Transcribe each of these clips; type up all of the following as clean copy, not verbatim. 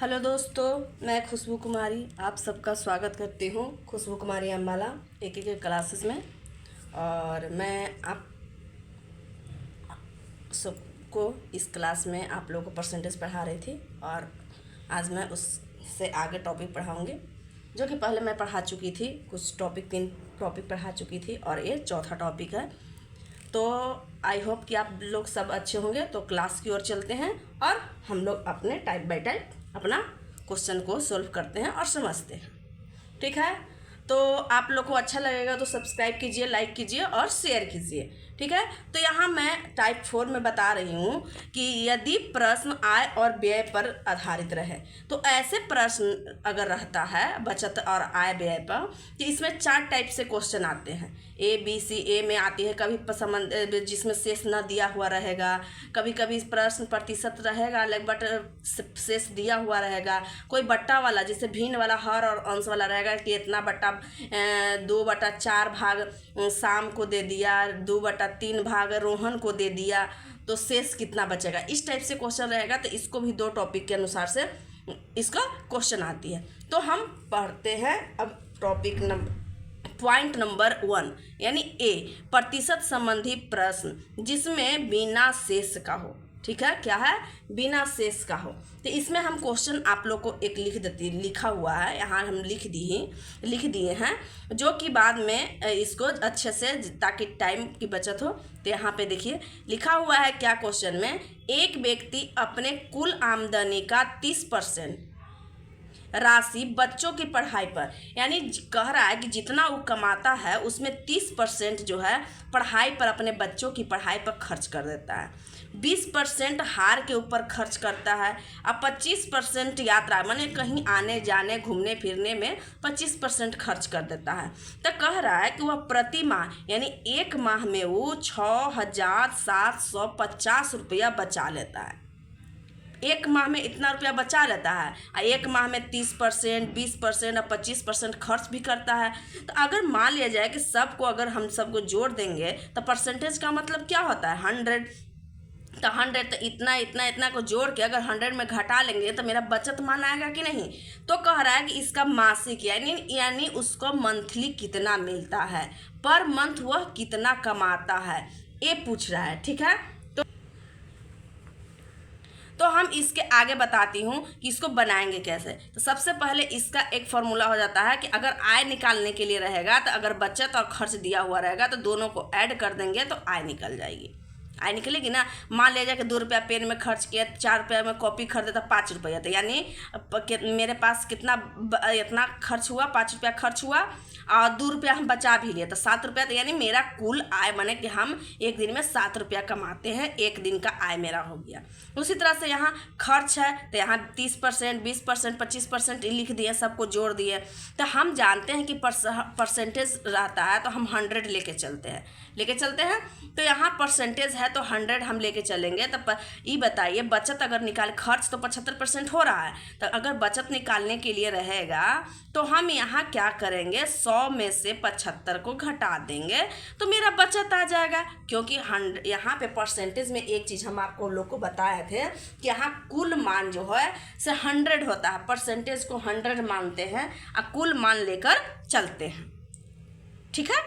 Hello दोस्तों, मैं खुशबू कुमारी आप सबका स्वागत करती हूँ खुशबू कुमारी अम्बाला एक के क्लासेस में। और मैं आप सबको इस क्लास में आप लोगों को परसेंटेज पढ़ा रही थी और आज मैं उससे आगे टॉपिक पढ़ाऊँगी जो कि पहले मैं पढ़ा चुकी थी। कुछ टॉपिक 3 टॉपिक पढ़ा चुकी थी और ये चौथा टॉपिक है। तो आई होप कि आप लोग सब अच्छे होंगे। तो क्लास की ओर चलते हैं और हम लोग अपने टाइप बाय टाइप अपना क्वेश्चन को सॉल्व करते हैं और समझते हैं। ठीक है, तो आप लोग को अच्छा लगेगा तो सब्सक्राइब कीजिए, लाइक कीजिए और शेयर कीजिए। ठीक है, तो यहाँ मैं टाइप 4 में बता रही हूँ कि यदि प्रश्न आय और व्यय पर आधारित रहे तो ऐसे प्रश्न अगर रहता है बचत और आय व्यय पर कि इसमें 4 टाइप से क्वेश्चन आते हैं। A B C. ए में आती है कभी संबंध जिसमें शेष न दिया हुआ रहेगा, कभी कभी प्रश्न प्रतिशत रहेगा बट शेष दिया हुआ रहेगा, कोई बट्टा वाला जैसे भिन्न वाला हर और अंश वाला रहेगा कि इतना बट्टा 2/4 भाग शाम को दे दिया, 2/3 भाग रोहन को दे दिया, तो शेष कितना बचेगा। इस टाइप से क्वेश्चन रहेगा। तो इसको भी 2 टॉपिक के अनुसार से इसका क्वेश्चन आती है। तो हम पढ़ते हैं अब पॉइंट नंबर 1 यानी ए, प्रतिशत संबंधी प्रश्न जिसमें बिना शेष का हो। ठीक है, क्या है? बिना शेष का हो। तो इसमें हम क्वेश्चन आप लोग को एक लिखा हुआ है, यहाँ हम लिख दिए हैं जो कि बाद में इसको अच्छे से ताकि टाइम की बचत हो। तो यहाँ पे देखिए लिखा हुआ है क्या क्वेश्चन में, एक व्यक्ति अपने कुल आमदनी का 30% राशि बच्चों की पढ़ाई पर, यानी कह रहा है कि जितना वो कमाता है उसमें 30% जो है पढ़ाई पर, अपने बच्चों की पढ़ाई पर खर्च कर देता है, 20% हार के ऊपर खर्च करता है और 25% यात्रा माने कहीं आने जाने घूमने फिरने में 25% खर्च कर देता है। तो कह रहा है कि वह प्रति माह यानी एक माह में वो 6,750 रुपया बचा लेता है। एक माह में इतना रुपया बचा लेता है और एक माह में 30%, 20% और 25% खर्च भी करता है। तो अगर मान लिया जाए कि सबको अगर हम सबको जोड़ देंगे तो परसेंटेज का मतलब क्या होता है 100। तो 100 तो इतना को जोड़ के अगर 100 में घटा लेंगे तो मेरा बचत मान आएगा कि नहीं। तो कह रहा है कि इसका मासिक यानी उसको मंथली कितना मिलता है, पर मंथ वह कितना कमाता है, ये पूछ रहा है। ठीक है, तो हम इसके आगे बताती हूँ कि इसको बनाएंगे कैसे। तो सबसे पहले इसका एक फॉर्मूला हो जाता है कि अगर आय निकालने के लिए रहेगा तो अगर बचत और खर्च दिया हुआ रहेगा तो दोनों को ऐड कर देंगे तो आय निकल जाएगी। आय निकलेगी ना। मान लिया जाए कि 2 रुपया पेन में खर्च किया, 4 रुपया में कॉपी खरीदे तो 5 रुपया, तो यानी मेरे पास कितना इतना खर्च हुआ, 5 रुपया खर्च हुआ और 2 रुपया हम बचा भी लिए तो 7 रुपया। तो यानी मेरा कुल आय माने कि हम एक दिन में 7 रुपया कमाते हैं, एक दिन का आय मेरा हो गया। उसी तरह से यहाँ खर्च है तो यहाँ 30%, 20%, 25% लिख दिए, सबको जोड़ दिए। तो हम जानते हैं कि परसेंटेज रहता है तो हम 100 लेके चलते हैं। तो यहाँ परसेंटेज है तो 100 हम लेके चलेंगे। तो ये बताइए बचत अगर निकाल, खर्च तो 75% हो रहा है, तो अगर बचत निकालने के लिए रहेगा तो हम यहाँ क्या करेंगे, 100 में से 75 को घटा देंगे तो मेरा बचत आ जाएगा। क्योंकि यहाँ पे परसेंटेज में एक चीज़ हम आपको लोग को बताए थे कि यहाँ कुल मान जो है से 100 होता है, परसेंटेज को 100 मानते हैं और कुल मान लेकर चलते हैं। ठीक है,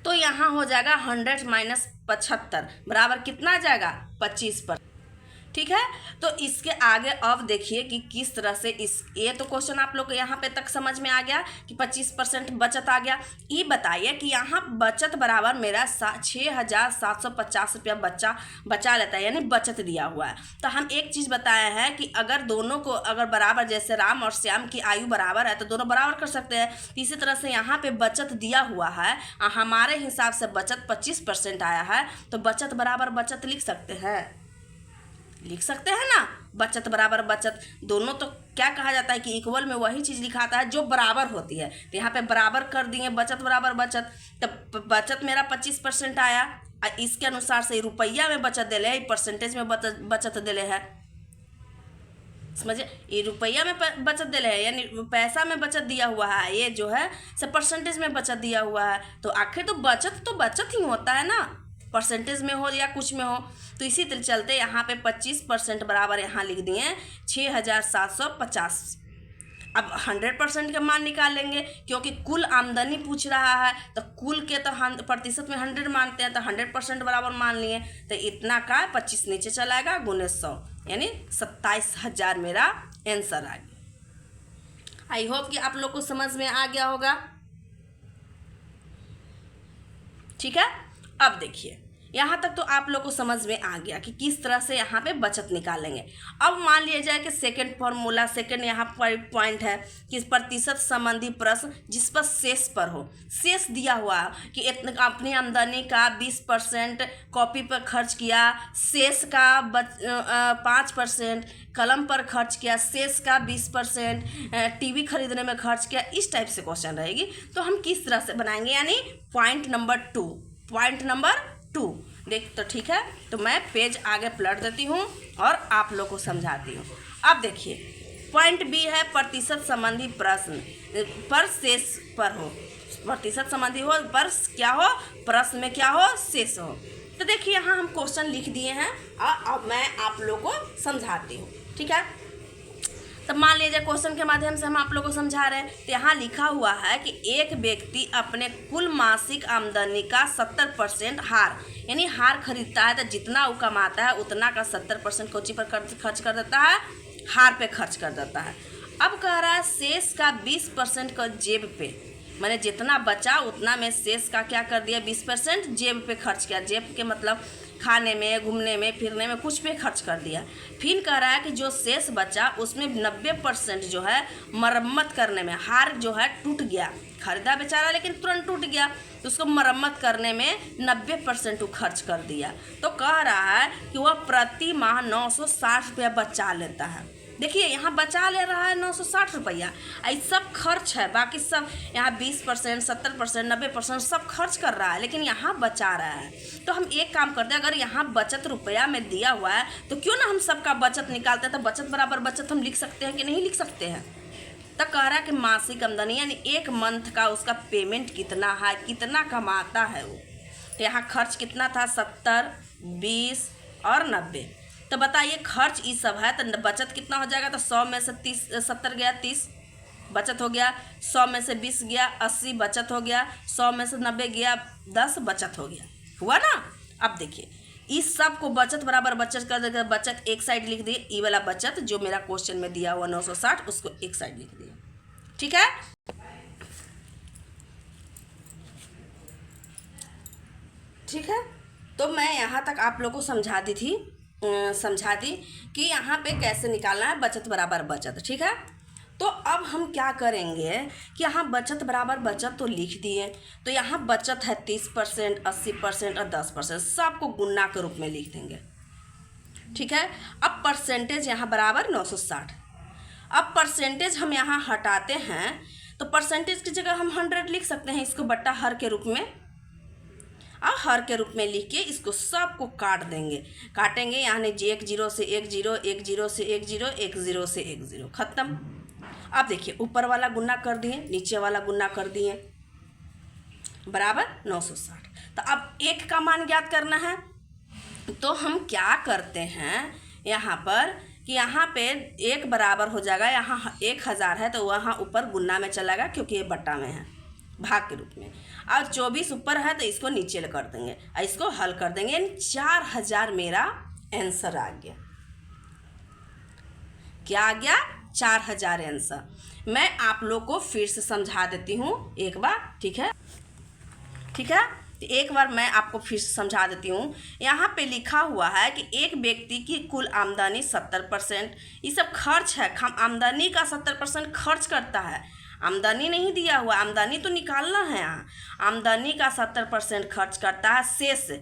तो यहाँ हो जाएगा 100 माइनस 75 बराबर कितना आ जाएगा 25%। ठीक है, तो इसके आगे अब देखिए कि किस तरह से ये तो क्वेश्चन आप लोग को यहाँ पे तक समझ में आ गया कि 25% बचत आ गया। ये बताइए कि यहाँ बचत बराबर मेरा 6,750 रुपया बचा लेता है, यानी बचत दिया हुआ है। तो हम एक चीज़ बताए हैं कि अगर दोनों को अगर बराबर, जैसे राम और श्याम की आयु बराबर है तो दोनों बराबर कर सकते हैं। इसी तरह से यहाँ पे बचत दिया हुआ है, हमारे हिसाब से बचत 25% आया है तो बचत बराबर बचत लिख सकते हैं ना। बचत बराबर बचत दोनों तो क्या कहा जाता है कि इक्वल में वही चीज़ लिखाता है जो बराबर होती है। तो यहाँ पे बराबर कर दिए, बचत बराबर बचत। तो बचत मेरा 25% आया, इसके अनुसार से रुपया में बचत दिले है, परसेंटेज में बचत दिले है। समझे, ये रुपया में बचत दिले है यानी पैसा में बचत दिया हुआ है, ये जो है से परसेंटेज में बचत दिया हुआ है। तो आखिर तो बचत ही होता है ना, परसेंटेज में हो या कुछ में हो। तो इसी तरह चलते यहाँ पे 25% बराबर यहाँ लिख दिए 6750। अब 100% का मान निकाल लेंगे, क्योंकि कुल आमदनी पूछ रहा है तो कुल के तो प्रतिशत में 100 मानते हैं, तो 100% बराबर मान लिए। तो इतना का 25 नीचे चलाएगा गुने 100, यानी 27,000 मेरा आंसर आ गया। आई होप कि आप लोग को समझ में आ गया होगा। ठीक है, अब देखिए यहाँ तक तो आप लोग को समझ में आ गया कि किस तरह से यहाँ पे बचत निकालेंगे। अब मान लिया जाए कि सेकंड फॉर्मूला, सेकंड यहाँ पर पॉइंट है कि प्रतिशत संबंधी प्रश्न जिस पर शेष पर हो। शेष दिया हुआ कि अपनी आमदनी का 20% कॉपी पर खर्च किया, शेष का 5% कलम पर खर्च किया, शेष का 20% टीवी खरीदने में खर्च किया। इस टाइप से क्वेश्चन रहेगी। तो हम किस तरह से बनाएंगे, यानी पॉइंट नंबर 2 देख तो ठीक है। तो मैं पेज आगे पलट देती हूँ और आप लोग को समझाती हूँ। अब देखिए पॉइंट बी है प्रतिशत संबंधी प्रश्न पर शेष पर हो। प्रतिशत संबंधी हो पर क्या हो, प्रश्न में क्या हो, शेष हो। तो देखिए यहाँ हम क्वेश्चन लिख दिए हैं और अब मैं आप लोग को समझाती हूँ। ठीक है, तब मान लीजिए क्वेश्चन के माध्यम से हम आप लोगों को समझा रहे हैं। तो यहाँ लिखा हुआ है कि एक व्यक्ति अपने कुल मासिक आमदनी का 70% हार, यानी हार खरीदता है तो जितना वो कमाता है उतना का 70% कोची पर खर्च कर देता है, हार पे खर्च कर देता है। अब कह रहा है शेष का 20% का जेब पे, मैंने जितना बचा उतना में शेष का क्या कर दिया, 20% जेब पे खर्च किया। जेब के मतलब खाने में, घूमने में, फिरने में, कुछ पे खर्च कर दिया। फिर कह रहा है कि जो शेष बचा उसमें 90% जो है मरम्मत करने में, हार जो है टूट गया, खरीदा बेचारा लेकिन तुरंत टूट गया, तो उसको मरम्मत करने में 90% वो खर्च कर दिया। तो कह रहा है कि वह प्रति माह 960 रुपया बचा लेता है। देखिए यहाँ बचा ले रहा है 960 रुपया, ये सब खर्च है, बाकी सब यहाँ 20%, 70%, 90% सब खर्च कर रहा है, लेकिन यहाँ बचा रहा है। तो हम एक काम करते हैं, अगर यहाँ बचत रुपया में दिया हुआ है तो क्यों ना हम सबका बचत निकालते हैं। तो बचत बराबर बचत हम लिख सकते हैं कि नहीं लिख सकते हैं। तो कह रहा है कि मासिक आमदनी यानी एक मंथ का उसका पेमेंट कितना है, कितना कमाता है वो। तो यहाँ खर्च कितना था, 70, 20 और 90। तो बताइए खर्च ये सब है तो बचत कितना हो जाएगा। तो 100 में से 70 गया, 30 बचत हो गया, 100 में से 20 गया, 80 बचत हो गया, 100 में से 90 गया, 10 बचत हो गया, हुआ ना। अब देखिए इस सब को बचत बराबर बचत कर देकर बचत एक साइड लिख दिए, ये वाला बचत जो मेरा क्वेश्चन में दिया हुआ 960 उसको एक साइड लिख दिया। ठीक है, ठीक है। तो मैं यहाँ तक आप लोगों को समझा दी कि यहाँ पे कैसे निकालना है बचत बराबर बचत। ठीक है, तो अब हम क्या करेंगे कि यहाँ बचत बराबर बचत तो लिख दिए, तो यहाँ बचत है 30%, 80% और 10%, सबको गुना के रूप में लिख देंगे। ठीक है, अब परसेंटेज यहाँ बराबर 960। अब परसेंटेज हम यहाँ हटाते हैं तो परसेंटेज की जगह हम 100 लिख सकते हैं, इसको बट्टा हर के रूप में, और हर के रूप में लिख के इसको सबको काट देंगे, काटेंगे यानी 1 0 से 1 0, 1 0 से 1 0, 1 0 से 1 0, खत्म। अब देखिए ऊपर वाला गुना कर दिए, नीचे वाला गुना कर दिए, बराबर 960। तो अब एक का मान ज्ञात करना है, तो हम क्या करते हैं यहाँ पर कि यहाँ पे एक बराबर हो जाएगा, यहाँ 1000 है तो वहाँ ऊपर गुना में चलेगा क्योंकि ये बट्टा में है, भाग के रूप में। और 24 ऊपर है तो इसको नीचे कर देंगे, इसको हल कर देंगे, यानी 4000 मेरा आंसर आ गया। क्या आ गया, 4000 आंसर। मैं आप लोग को फिर से समझा देती हूँ एक बार। ठीक है, ठीक है, तो एक बार मैं आपको फिर से समझा देती हूँ। यहाँ पे लिखा हुआ है कि एक व्यक्ति की कुल आमदनी 70%, ये सब खर्च है, आमदनी का 70% खर्च करता है, आमदनी नहीं दिया हुआ, आमदनी तो निकालना है। यहाँ आमदनी का 70% खर्च करता है,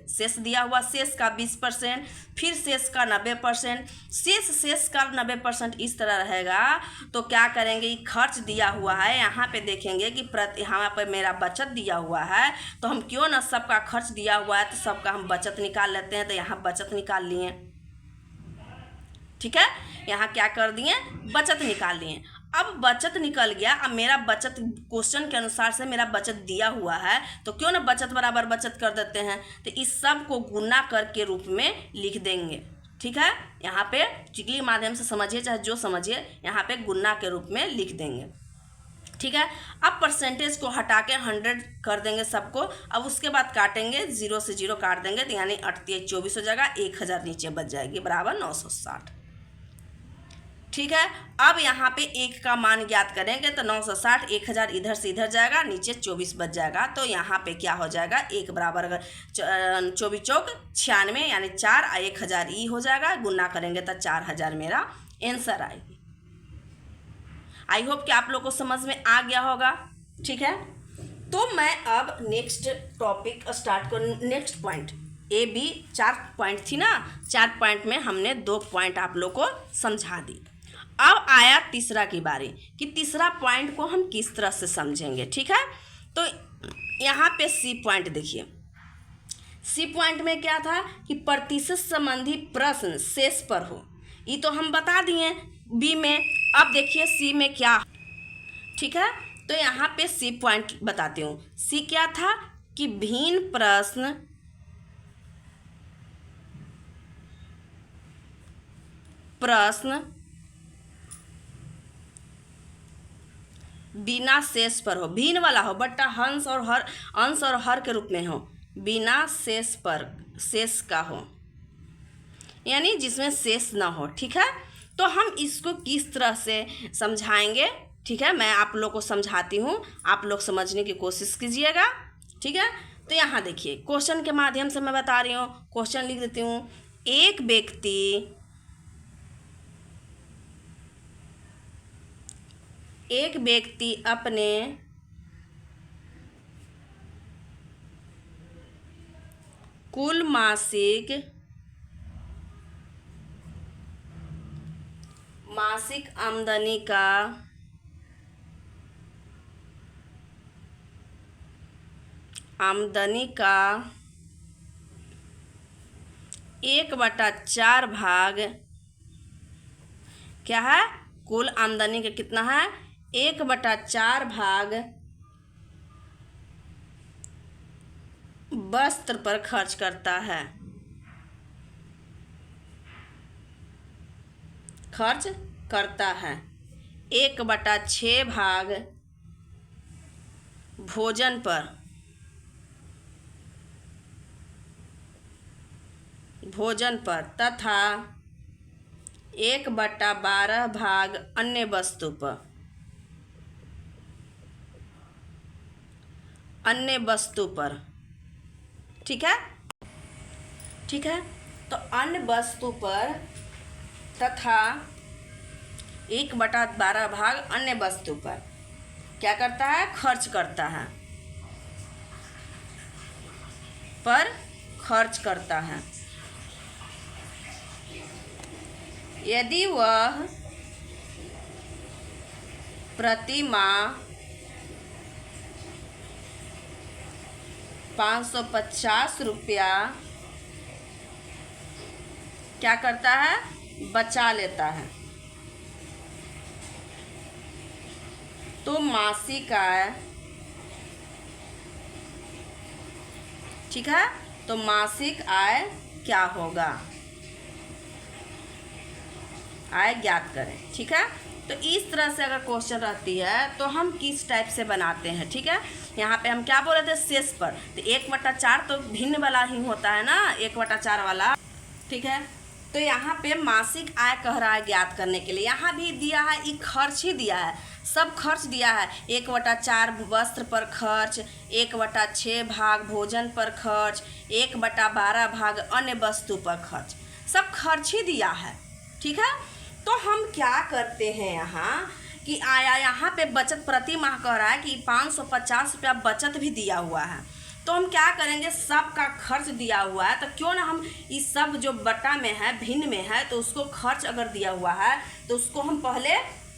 शेष दिया हुआ, शेष का 20%, फिर शेष का 90%, शेष का 90% इस तरह रहेगा। तो क्या करेंगे, ये खर्च दिया हुआ है, यहाँ पे देखेंगे कि यहाँ पे मेरा बचत दिया हुआ है, तो हम क्यों ना सबका खर्च दिया हुआ है तो सबका हम बचत निकाल लेते हैं। तो यहाँ बचत निकाल लिए। ठीक है, यहाँ क्या कर दिए, बचत निकाल लिए। अब बचत निकल गया। अब मेरा बचत क्वेश्चन के अनुसार से मेरा बचत दिया हुआ है, तो क्यों ना बचत बराबर बचत कर देते हैं। तो इस सब को गुना कर के रूप में लिख देंगे। ठीक है, यहाँ पे चिकली माध्यम से समझिए चाहे जो समझिए, यहाँ पे गुना के रूप में लिख देंगे। ठीक है, अब परसेंटेज को हटा के 100 कर देंगे सबको। अब उसके बाद काटेंगे, 0 से 0 काट देंगे, तो यानी 88 24 हो जाएगा, 1000 नीचे बच जाएगी बराबर 960। ठीक है, अब यहाँ पे 1 का मान ज्ञात करेंगे तो 960, 1000 इधर से इधर जाएगा, नीचे 24 बच जाएगा। तो यहाँ पे क्या हो जाएगा, 1 बराबर अगर 24 चौक 96 यानी 4 और 1000 ई हो जाएगा, गुना करेंगे तो 4000 मेरा आंसर आएगी। आई होप कि आप लोग को समझ में आ गया होगा। ठीक है, तो मैं अब नेक्स्ट टॉपिक स्टार्ट करूँ। Next point A B 4 point थी ना, 4 पॉइंट में हमने 2 पॉइंट आप लोग को समझा दी। अब आया तीसरा की बारी कि तीसरा पॉइंट को हम किस तरह से समझेंगे। ठीक है, तो यहाँ पे सी पॉइंट देखिए। सी पॉइंट में क्या था कि प्रतिशत संबंधी प्रश्न शेष पर हो, ये तो हम बता दिए बी में। अब देखिए सी में क्या। ठीक है, तो यहाँ पे सी पॉइंट बताती हूँ। सी क्या था कि भिन्न प्रश्न बिना शेष पर हो, भिन्न वाला हो, बट्टा हंस और हर, अंश और हर के रूप में हो, बिना शेष पर, शेष का हो, यानी जिसमें शेष ना हो। ठीक है, तो हम इसको किस तरह से समझाएंगे। ठीक है, मैं आप लोग को समझाती हूँ, आप लोग समझने की कोशिश कीजिएगा। ठीक है, तो यहाँ देखिए क्वेश्चन के माध्यम से मैं बता रही हूँ। क्वेश्चन लिख देती हूँ। एक व्यक्ति अपने कुल मासिक आमदनी का 1/4 भाग क्या है, कुल आमदनी का कितना है, 1/4 भाग वस्त्र पर खर्च करता है, 1/6 भाग भोजन पर तथा 1/12 भाग अन्य वस्तु पर। ठीक है, तो अन्य वस्तु पर तथा 1/12 भाग अन्य वस्तु पर क्या करता है, खर्च करता है। यदि वह प्रति माह 550 रुपया क्या करता है, बचा लेता है, तो मासिक आय, ठीक है, तो मासिक आय क्या होगा, आय ज्ञात करें। ठीक है, तो इस तरह से अगर क्वेश्चन रहती है तो हम किस टाइप से बनाते हैं। ठीक है, यहाँ पे हम क्या बोल रहे थे, शेष पर, तो 1/4 तो भिन्न वाला ही होता है ना, 1/4 वाला। ठीक है, तो यहाँ पे मासिक आय कह रहा है ज्ञात करने के लिए। यहाँ भी दिया है, ये खर्च ही दिया है, सब खर्च दिया है। 1/4 वस्त्र पर खर्च, 1/6 भाग भोजन पर खर्च, 1/12 भाग अन्य वस्तु पर खर्च, सब खर्च ही दिया है। ठीक है, तो हम क्या करते हैं यहाँ कि आया यहाँ पे बचत प्रति माह कह रहा है कि 550 रुपया बचत भी दिया हुआ है। तो हम क्या करेंगे, सबका खर्च दिया हुआ है, तो क्यों ना हम इस सब जो बटा में है, भिन्न में है, तो उसको खर्च अगर दिया हुआ है तो उसको हम पहले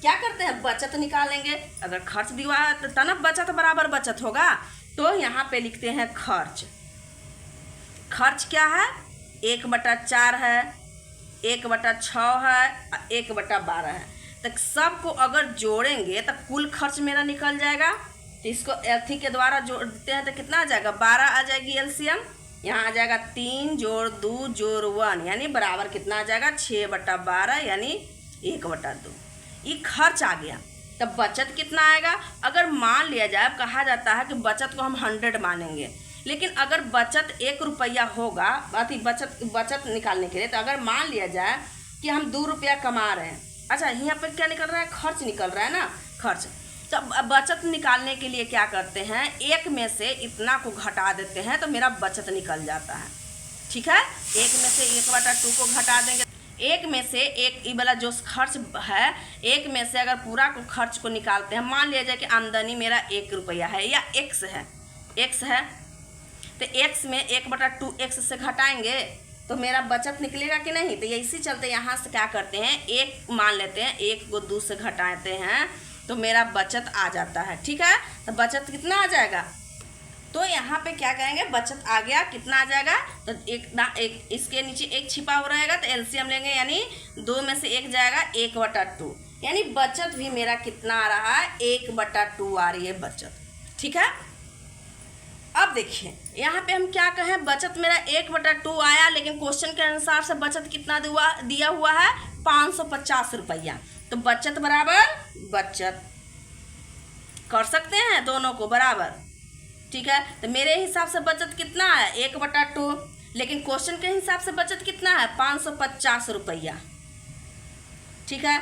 क्या करते हैं, बचत निकालेंगे। अगर खर्च दिया है तो तनब बचत बराबर बचत होगा। तो यहाँ पे लिखते हैं खर्च। खर्च क्या है, 1/4 है, 1/6 है, 1/12 है। तो सबको अगर जोड़ेंगे तो कुल खर्च मेरा निकल जाएगा। तो इसको एथी के द्वारा जोड़ते हैं तो कितना आ जाएगा, 12 आ जाएगी एलसीएम। यहाँ आ जाएगा 3 जोड़ 2 जोड़ 1 यानी बराबर कितना आ जाएगा, 6/12 यानी 1/2। ये खर्च आ गया। तब बचत कितना आएगा, अगर मान लिया जाए, कहा जाता है कि बचत को हम 100 मानेंगे, लेकिन अगर बचत 1 रुपया होगा बचत निकालने के लिए, तो अगर मान लिया जाए कि हम 2 रुपया कमा रहे हैं, अच्छा यहाँ पे क्या निकल रहा है, खर्च निकल रहा है ना, खर्च। तो बचत निकालने के लिए क्या करते हैं, एक में से इतना को घटा देते हैं तो मेरा बचत निकल जाता है। ठीक है, एक में से 1/2 को घटा देंगे, एक में से एक ये वाला जो खर्च है, एक में से अगर पूरा को खर्च को निकालते हैं, मान लिया जाए कि आमदनी मेरा 1 रुपया है या x है, तो x में 1/2 x से घटाएंगे तो मेरा बचत निकलेगा कि नहीं। तो इसी चलते यहाँ से क्या करते हैं, 1 मान लेते हैं, 1 को 2 से घटाते हैं तो मेरा बचत आ जाता है। ठीक है, तो बचत कितना आ जाएगा, तो यहाँ पे क्या करेंगे, बचत आ गया, कितना आ जाएगा, तो एक इसके नीचे 1 छिपा हो रहेगा तो एलसीएम लेंगे, यानी 2 में से 1 जाएगा, 1/2 यानी बचत भी मेरा कितना आ रहा है, 1/2 आ रही है बचत। ठीक है, अब देखिए यहाँ पे हम क्या कहें, बचत मेरा 1/2 आया, लेकिन क्वेश्चन के अनुसार से बचत कितना दिया हुआ है, 550 रुपया। तो बचत बराबर बचत कर सकते हैं दोनों को बराबर। ठीक है, तो मेरे हिसाब से बचत कितना है, 1/2, लेकिन क्वेश्चन के हिसाब से बचत कितना है, 550 रुपया। ठीक है,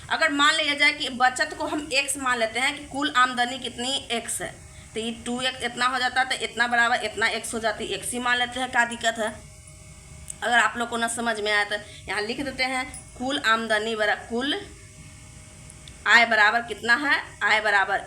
अगर मान लिया जाए कि बचत को हम x मान लेते हैं कि कुल आमदनी कितनी x है, तो ये 2x इतना हो जाता है, तो इतना बराबर इतना x हो जाती है, x ही मान लेते हैं, क्या दिक्कत है। अगर आप लोग को ना समझ में आया तो यहाँ लिख देते हैं, कुल आमदनी कुल आय बराबर कितना है, आय बराबर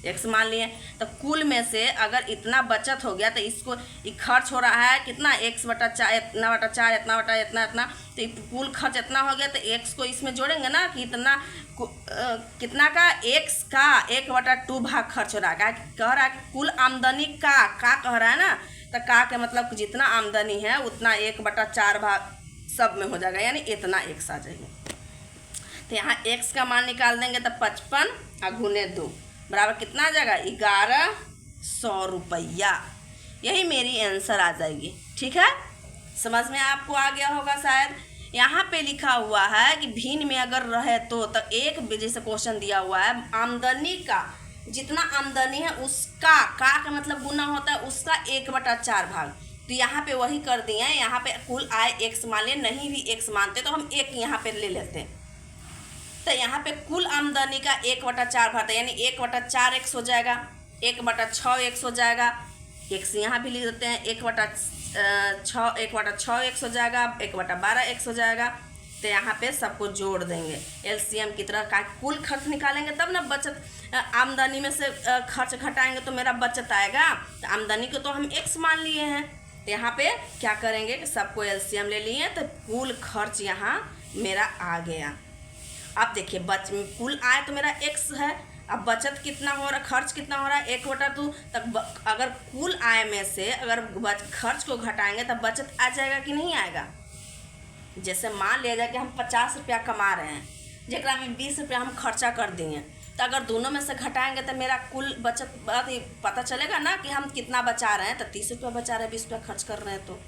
x मान लिए। तो कुल में से अगर इतना बचत हो गया तो इसको ये खर्च हो रहा है कितना, x/4 इतना/4 इतना, तो कुल खर्च इतना हो गया, तो x को इसमें जोड़ेंगे ना कि इतना कितना का, x का 1/2 भाग खर्च हो रहा है। कह रहा है कि कुल आमदनी का कह रहा है ना, तो का के मतलब जितना आमदनी है उतना 1/4 भाग सब में हो जाएगा, यानी इतना x आ जाएगा। तो यहाँ x का मान निकाल देंगे तो 55 × 2 बराबर कितना आ जाएगा, 1100 रुपया। यही मेरी आंसर आ जाएगी। ठीक है, समझ में आपको आ गया होगा शायद। यहाँ पे लिखा हुआ है कि भिन्न में अगर रहे तो एक जैसे क्वेश्चन दिया हुआ है, आमदनी का जितना आमदनी है उसका का मतलब गुना होता है उसका 1/4 भाग। तो यहाँ पे वही कर दिए हैं, यहाँ पे कुल आय x मान ले, नहीं भी x मानते तो हम 1 यहाँ पे ले लेते हैं। तो यहाँ पे कुल आमदनी का 1/4 भाग, यानी 1/4 x हो जाएगा, 1/6 x हो जाएगा, x यहाँ भी लिख देते हैं, 1/6 x हो जाएगा, 1/12 x हो जाएगा। तो यहाँ पे सबको जोड़ देंगे, एलसीएम की तरह का कुल खर्च निकालेंगे तब ना बचत, आमदनी में से खर्च घटाएंगे तो मेरा बचत आएगा। तो आमदनी को तो हम x मान लिए हैं, तो यहाँ पे क्या करेंगे कि सबको एलसीएम ले लिए, तो कुल खर्च यहाँ मेरा आ गया। अब देखिए कुल आय तो मेरा x है, अब बचत कितना हो रहा, खर्च कितना हो रहा है, 1/2 तक। अगर कुल आय में से अगर खर्च को घटाएंगे तब बचत आ जाएगा कि नहीं आएगा। जैसे मान लिया जाए कि हम 50 रुपया कमा रहे हैं, जरा में 20 रुपया हम खर्चा कर दिए, तो अगर दोनों में से घटाएंगे तो मेरा कुल बचत पता चलेगा ना कि हम कितना बचा रहे हैं। तो 30 रुपया बचा रहे हैं, 20 रुपया खर्च कर रहे हैं, तो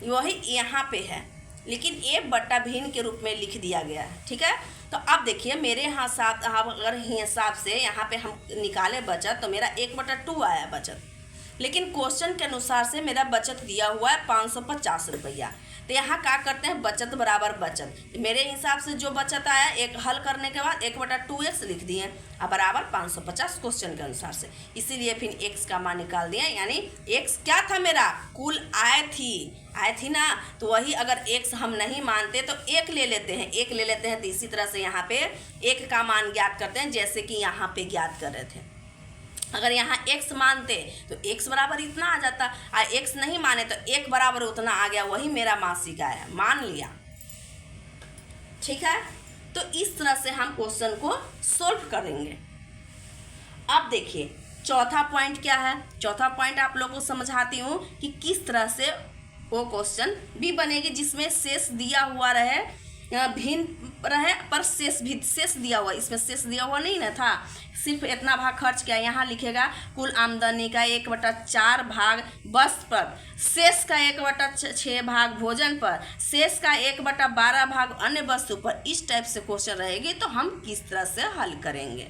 वही यहाँ पे है, लेकिन a बटा भिन्न के रूप में लिख दिया गया है। ठीक है, तो अब देखिए मेरे यहाँ साथ अगर हिसाब से यहाँ पे हम निकाले बचत तो मेरा 1/2 आया बचत, लेकिन क्वेश्चन के अनुसार से मेरा बचत दिया हुआ है 550 रुपया। तो यहाँ क्या करते हैं, बचत बराबर बचत। तो मेरे हिसाब से जो बचत आया एक हल करने के बाद 1/2x लिख दिए और बराबर 550 क्वेश्चन के अनुसार से, इसीलिए फिर x का मान निकाल दिया। यानी x क्या था, मेरा कुल आय थी ना, तो वही अगर x हम नहीं मानते तो 1 ले लेते हैं, तो इसी तरह से यहाँ पे 1 का मान ज्ञात करते हैं, जैसे कि यहाँ पे ज्ञात कर रहे थे। अगर यहाँ x मानते तो x बराबर इतना आ जाता, और x नहीं माने तो 1 बराबर उतना आ गया, वही मेरा मासिक आय है, मान लिया। ठीक है, तो इस तरह से हम क्वेश्चन को सोल्व करेंगे। अब देखिए चौथा पॉइंट क्या है, चौथा पॉइंट आप लोगों को समझाती हूँ कि किस तरह से वो क्वेश्चन भी बनेगी जिसमें शेष दिया हुआ रहे भिन्न रहे पर शेष भी शेष दिया हुआ, इसमें शेष दिया हुआ नहीं ना था, सिर्फ इतना भाग खर्च किया। यहाँ लिखेगा कुल आमदनी का 1/4 भाग बस पर, शेष का 1/6 भाग भोजन पर, शेष का 1/12 भाग अन्य वस्तु पर। इस टाइप से क्वेश्चन रहेगी तो हम किस तरह से हल करेंगे,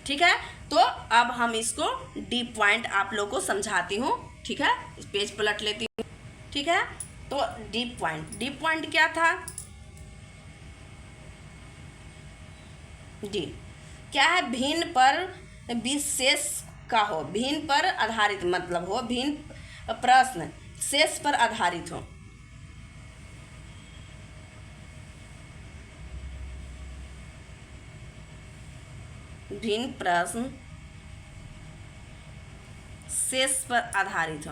ठीक है। तो अब हम इसको डी पॉइंट आप लोग को समझाती हूँ, ठीक है। इस पेज पलट लेती हूँ, ठीक है। तो डी पॉइंट क्या था, डी क्या है, भिन्न पर विशेष का हो, भिन्न पर आधारित मतलब हो, भिन्न प्रश्न शेष पर आधारित हो। भिन्न प्रश्न शेष पर आधारित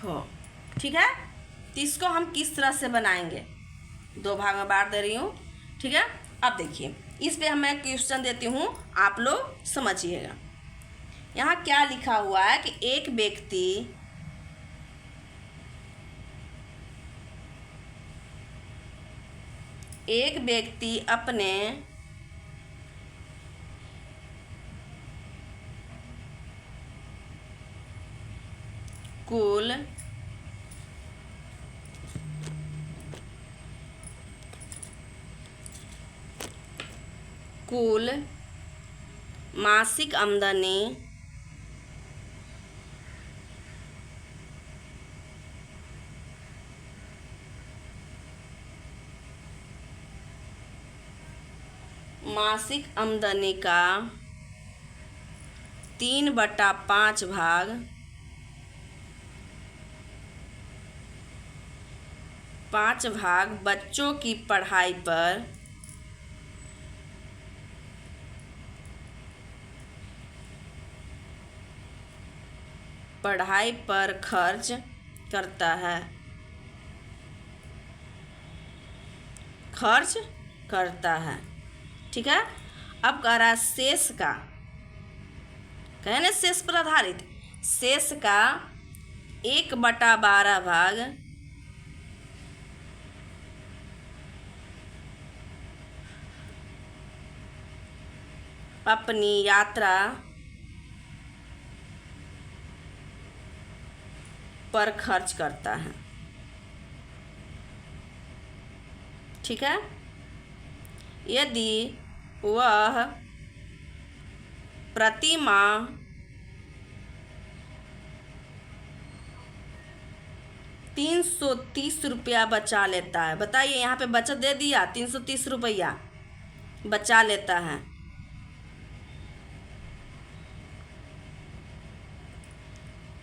हो, ठीक है। तो इसको हम किस तरह से बनाएंगे, दो भाग में बांट दे रही हूँ, ठीक है। अब देखिए इस पे मैं क्वेश्चन देती हूँ, आप लोग समझिएगा। यहाँ क्या लिखा हुआ है कि एक व्यक्ति अपने कुल मासिक आमदनी का 3/5 भाग 5 भाग बच्चों की पढ़ाई पर खर्च करता है, ठीक है। अब कह रहा है शेष का, कहे ना शेष पर आधारित, शेष का 1/12 भाग अपनी यात्रा पर खर्च करता है, ठीक है। यदि वह प्रति माह 330 रुपया बचा लेता है, बताइए यहाँ पे बचत दे दिया, 330 रुपया बचा लेता है,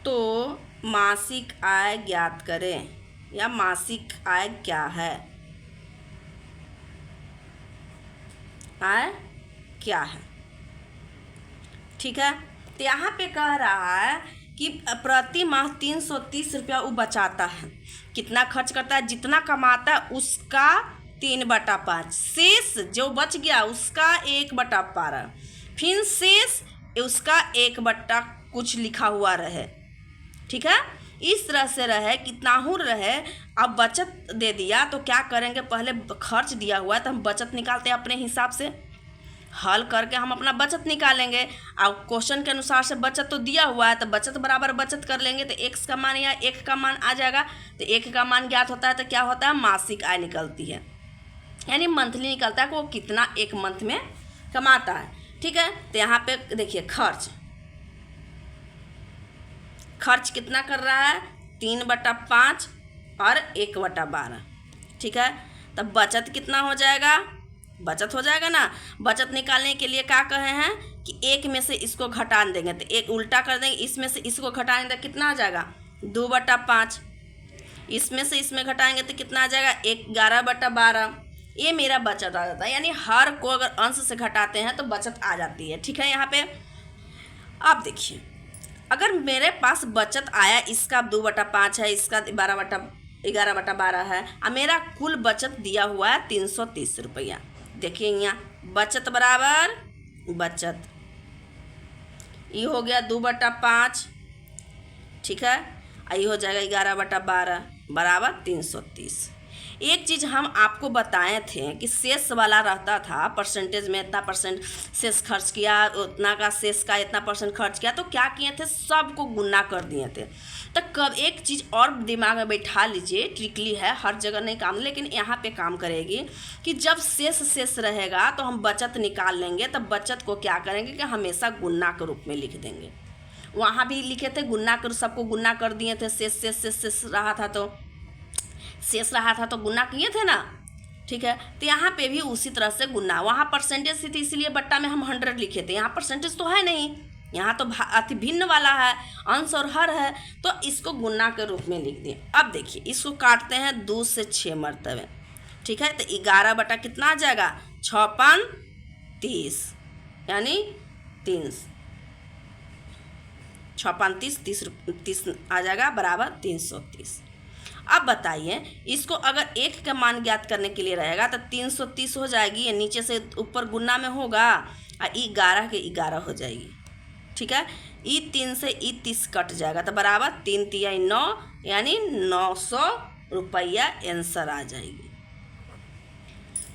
तो मासिक आय ज्ञात करें, या मासिक आय क्या है, आय क्या है, ठीक है। तो यहाँ पे कह रहा है कि प्रति माह 330 रुपया वो बचाता है, कितना खर्च करता है, जितना कमाता है उसका 3/5, शेष जो बच गया उसका 1/12, फिर शेष उसका 1 कुछ लिखा हुआ रहे, ठीक है। इस तरह से रहे, कितना ही रहे। अब बचत दे दिया तो क्या करेंगे, पहले खर्च दिया हुआ है तो हम बचत निकालते हैं अपने हिसाब से, हल करके हम अपना बचत निकालेंगे। अब क्वेश्चन के अनुसार से बचत तो दिया हुआ है तो बचत बराबर बचत कर लेंगे, तो x का मान या 1 का मान आ जाएगा। तो 1 का मान ज्ञात होता है तो क्या होता है, मासिक आय निकलती है, यानी मंथली निकलता है कि वो कितना एक मंथ में कमाता है, ठीक है। तो यहाँ पे देखिए खर्च कितना कर रहा है, 3/5 और 1/12, ठीक है। तब बचत कितना हो जाएगा, बचत हो जाएगा ना। बचत निकालने के लिए क्या कहे हैं कि 1 में से इसको घटा देंगे, तो एक उल्टा कर देंगे, इसमें से इसको घटाएंगे तो कितना आ जाएगा, 2/5, इसमें से इसमें घटाएंगे तो कितना आ जाएगा, 11/12। ये मेरा बचत आ जाता है, यानी हर को अगर अंश से घटाते हैं तो बचत आ जाती है, ठीक है। यहाँ पे आप देखिए, अगर मेरे पास बचत आया, इसका 2/5 है, इसका 11/12 है, और मेरा कुल बचत दिया हुआ है 330 रुपया। देखिए यहाँ बचत बराबर बचत, ये हो गया 2/5, ठीक है। ये हो जाएगा 11/12 बराबर 330। एक चीज़ हम आपको बताए थे कि शेष वाला रहता था, परसेंटेज में इतना परसेंट शेष खर्च किया, उतना का शेष का इतना परसेंट खर्च किया, तो क्या किए थे, सबको गुना कर दिए थे। तो कब एक चीज़ और दिमाग में बैठा लीजिए, ट्रिकली है, हर जगह नहीं काम, लेकिन यहाँ पे काम करेगी कि जब शेष रहेगा तो हम बचत निकाल लेंगे, तब बचत को क्या करेंगे कि हमेशा गुना के रूप में लिख देंगे। वहाँ भी लिखे थे गुना कर, सबको गुना कर दिए थे, शेष रहा था तो शेष रहा था तो गुना किए थे ना, ठीक है। तो यहाँ पे भी उसी तरह से गुना, वहाँ परसेंटेज थी इसलिए बट्टा में हम 100 लिखे थे, यहाँ परसेंटेज तो है नहीं, यहाँ तो अति भिन्न वाला है, अंश और हर है, तो इसको गुना के रूप में लिख दिए। अब देखिए इसको काटते हैं 2 से 6 मरतबे, ठीक है। तो 11 बटा कितना आ जाएगा, 6×5 30, यानी 3, 6×5 30 आ जाएगा बराबर 330। अब बताइए इसको अगर एक का मान ज्ञात करने के लिए रहेगा तो 330 हो जाएगी, ये नीचे से ऊपर गुना में होगा और 11 के 11 हो जाएगी, ठीक है। 3 से 30 कट जाएगा तो बराबर 3 तिया 9, यानी 900 रुपया आंसर आ जाएगी,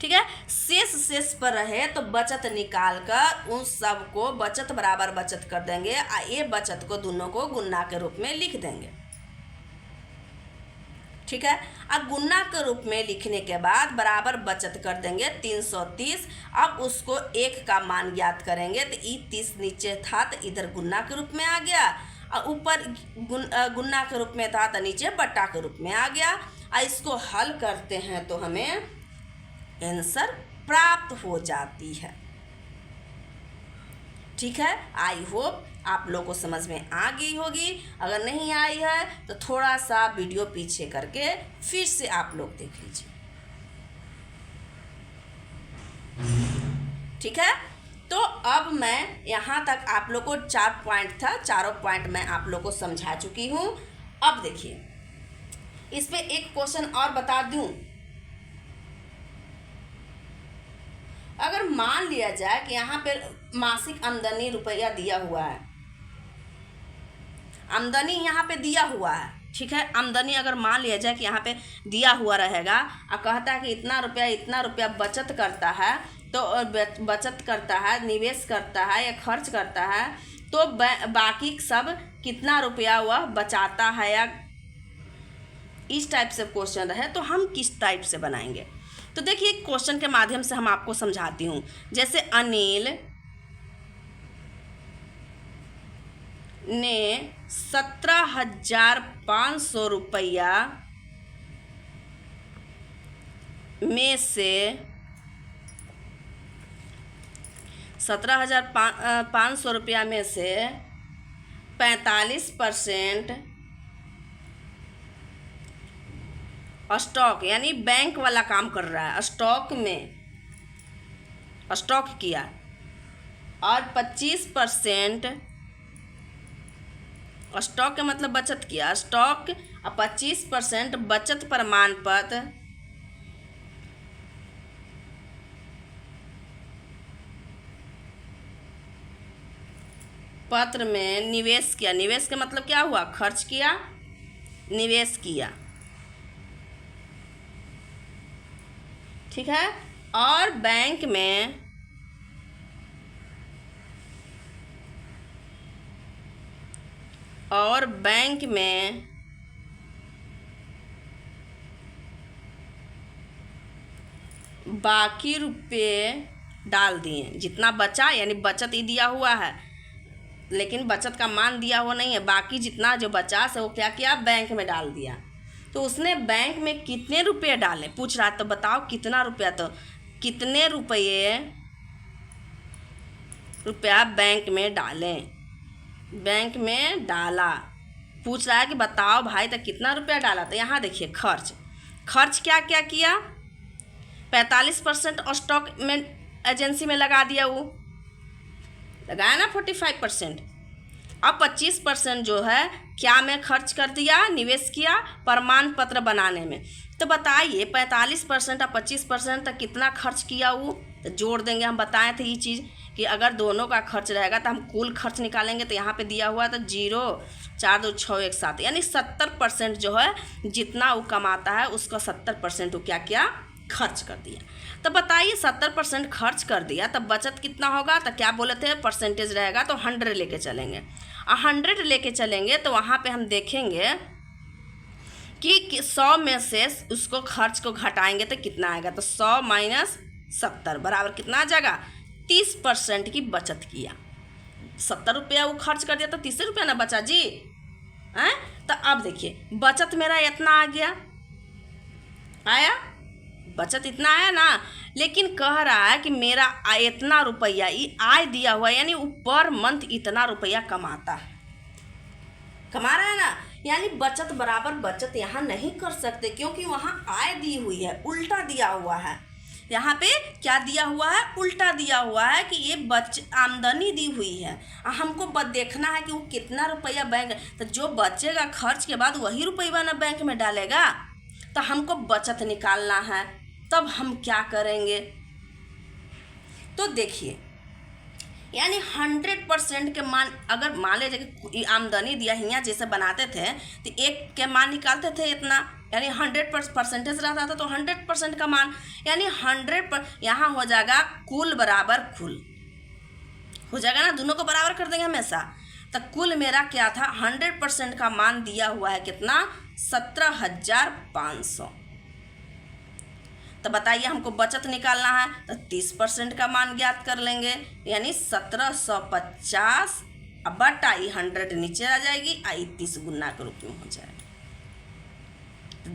ठीक है। शेष पर रहे तो बचत निकाल कर उन सब को बचत बराबर बचत कर देंगे और ये बचत को दोनों को गुना के रूप में लिख देंगे, ठीक है। अब गुना के रूप में लिखने के बाद बराबर बचत कर देंगे 330। अब उसको 1 का मान ज्ञात करेंगे तो 30 नीचे था तो इधर गुना के रूप में आ गया, और ऊपर गुना के रूप में था तो नीचे बट्टा के रूप में आ गया। और इसको हल करते हैं तो हमें आंसर प्राप्त हो जाती है, ठीक है। आई होप आप लोगों को समझ में आ गई होगी। अगर नहीं आई है तो थोड़ा सा वीडियो पीछे करके फिर से आप लोग देख लीजिए, ठीक है। तो अब मैं यहाँ तक आप लोग को 4 पॉइंट था, चारों पॉइंट मैं आप लोग को समझा चुकी हूँ। अब देखिए इस पे एक क्वेश्चन और बता दूं। अगर मान लिया जाए कि यहाँ पे मासिक आमदनी रुपया दिया हुआ है, आमदनी यहाँ पे दिया हुआ है, ठीक है। आमदनी अगर मान लिया जाए कि यहाँ पे दिया हुआ रहेगा और कहता है कि इतना रुपया बचत करता है, तो बचत करता है, निवेश करता है या खर्च करता है, तो बाकी सब कितना रुपया वह बचाता है, या इस टाइप से क्वेश्चन रहे तो हम किस टाइप से बनाएंगे। तो देखिए क्वेश्चन के माध्यम से हम आपको समझाती हूँ। जैसे अनिल ने 17,500 रुपया में से 17,500 रुपया में से 45% स्टॉक यानी बैंक वाला काम कर रहा है, स्टॉक में स्टॉक किया, और 25% स्टॉक का मतलब बचत किया, स्टॉक और 25% बचत प्रमाण पत्र में निवेश किया। निवेश का मतलब क्या हुआ, खर्च किया, निवेश किया, ठीक है। और बैंक में बाकी रुपये डाल दिए, जितना बचा, यानी बचत ही दिया हुआ है लेकिन बचत का मान दिया हुआ नहीं है, बाकी जितना जो बचा से वो क्या किया, बैंक में डाल दिया। तो उसने बैंक में कितने रुपये डाले पूछ रहा है, तो बताओ कितना रुपया, तो कितने रुपया बैंक में डालें, बैंक में डाला, पूछ रहा है कि बताओ भाई तो कितना रुपया डाला। तो यहाँ देखिए खर्च क्या क्या किया, 45% स्टॉक में एजेंसी में लगा दिया, वो लगाया ना 45%। अब 25% जो है क्या में खर्च कर दिया, निवेश किया प्रमाण पत्र बनाने में। तो बताइए 45% और 25% तक कितना खर्च किया वो, तो जोड़ देंगे। हम बताए थे ये चीज़ कि अगर दोनों का खर्च रहेगा तो हम कुल खर्च निकालेंगे, तो यहाँ पे दिया हुआ था 0, 4 2 6 1 7, यानी 70% जो है जितना वो कमाता है उसका 70% वो क्या किया, खर्च कर दिया। तो बताइए 70% खर्च कर दिया तब बचत कितना होगा, तो क्या बोले थे परसेंटेज रहेगा तो 100 लेके चलेंगे, और 100 लेके चलेंगे तो वहाँ पे हम देखेंगे कि 100 में से उसको खर्च को घटाएंगे तो कितना आएगा, तो 100 माइनस 70 बराबर कितना आ जाएगा, 30% की बचत किया। 70 रुपया वो खर्च कर दिया तो 30 रुपया ना बचा जी हैं। तो अब देखिए बचत मेरा इतना आ गया, आया बचत इतना आया ना, लेकिन कह रहा है कि मेरा इतना रुपया ये आय दिया हुआ है, यानी वो पर मंथ इतना रुपया कमाता है, कमा रहा है ना, यानी बचत बराबर बचत यहाँ नहीं कर सकते क्योंकि वहाँ आय दी हुई है, उल्टा दिया हुआ है। यहाँ पे क्या दिया हुआ है, उल्टा दिया हुआ है कि ये आमदनी दी हुई है, हमको देखना है कि वो कितना रुपया बैंक, तो जो बचेगा खर्च के बाद वही रुपया ना बैंक में डालेगा, तो हमको बचत निकालना है। तब हम क्या करेंगे, तो देखिए यानी 100% के मान, अगर मान लीजिए आमदनी दिया हियाँ जैसे बनाते थे तो एक के मान निकालते थे इतना, यानी 100% रहता था तो 100% का मान, यानी 100 यहाँ हो जाएगा कुल बराबर कुल हो जाएगा ना, दोनों को बराबर कर देंगे हमेशा। तो कुल मेरा क्या था, 100% का मान दिया हुआ है कितना, 17,500। तो बताइए हमको बचत निकालना है तो 30% का मान ज्ञात कर लेंगे, यानी 1750 बटा 100 नीचे आ जाएगी, 30 गुना के रूप में हो जाएगा।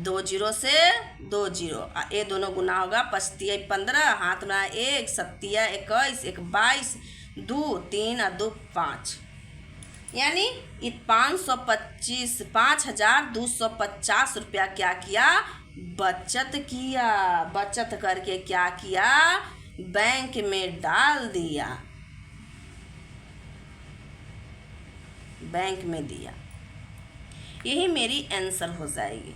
2 0 से 2 0, ये दोनों गुना होगा, 5 3 15, हाथ में 1, 7 21, 1 22, 2 3 और 2 5, यानी 5,250 रुपया क्या किया, बचत किया। बचत करके क्या किया, बैंक में डाल दिया, बैंक में दिया। यही मेरी आंसर हो जाएगी।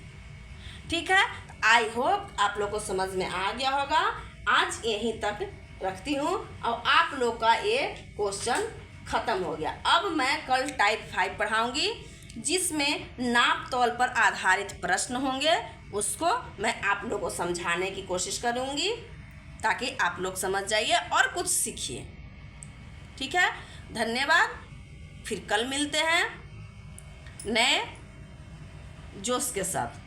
ठीक है, आई होप आप लोग को समझ में आ गया होगा। आज यहीं तक रखती हूँ और आप लोग का ये क्वेश्चन ख़त्म हो गया। अब मैं कल टाइप 5 पढ़ाऊँगी जिसमें नाप तौल पर आधारित प्रश्न होंगे, उसको मैं आप लोगों को समझाने की कोशिश करूँगी ताकि आप लोग समझ जाइए और कुछ सीखिए। ठीक है, धन्यवाद। फिर कल मिलते हैं नए जोश के साथ।